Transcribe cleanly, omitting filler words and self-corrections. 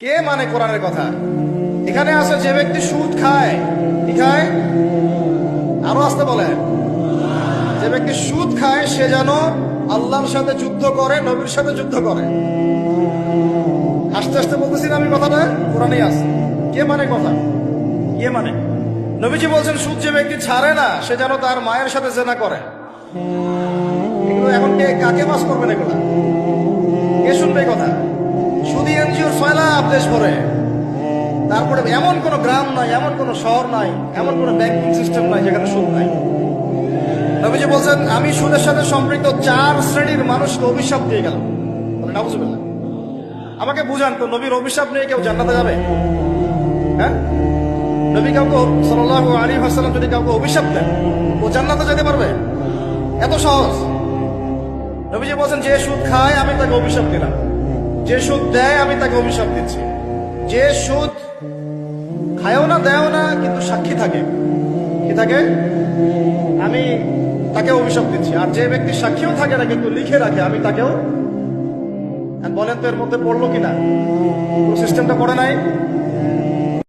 কে মানে কোরআনের কথা? এখানে আছে যে ব্যক্তি সুদ খায়, কি খায়? আরো আসতে বলেন, যে ব্যক্তি সুদ খায় সে যেন আল্লাহর সাথে যুদ্ধ করে, নবীর সাথে যুদ্ধ করে। আস্তে আস্তে বলতেছি না আমি কথাটা, কোরআনেই আছে। কে মানে কথা? কে মানে? নবীজি বলছেন সুদ যে ব্যক্তি ছাড়ে না সে যেন তার মায়ের সাথে জেনা করে। এগুলো এখন কে কাকে মাস করবেন? এগুলা কে শুনবে কথা? সুদী এনজিওর সয়লাব দেশ ভরে, তারপরে এমন কোন গ্রাম নাই, এমন কোন শহর নাই, এমন কোন ব্যাংকিং সিস্টেম নাই যেখানে সুদ নাই। নবীজি বলছেন আমি সুদের সাথে সম্পৃক্ত 4 শ্রেণীর মানুষকে অভিশাপ দিয়ে গেলাম। নাউজুবিল্লাহ। আমাকে বুঝান তো, নবীর অভিশাপ নিয়ে কেউ জান্নাতে যাবে? হ্যাঁ, নবী কাউকে সাল্লাল্লাহু আলাইহি ওয়াসাল্লাম যদি কাউকে অভিশাপ দেন ও জান্নাতে যেতে পারবে? এত সহজ? নবীজি বলছেন যে সুদ খায় আমি তাকে অভিশাপ দিলাম, যে সুদ দেয় আমি তাকে অভিশাপ দিচ্ছি। যে সুদ খায়ও না দেয়ও না কিন্তু সাক্ষী থাকে, কি থাকে, আমি তাকে অভিশাপ দিচ্ছি। আর যে ব্যক্তি সাক্ষীও থাকে না কিন্তু লিখে রাখে, আমি তাকেও। বলেন তো এর মধ্যে পড়লো কিনা? সিস্টেমটা পড়ে নাই?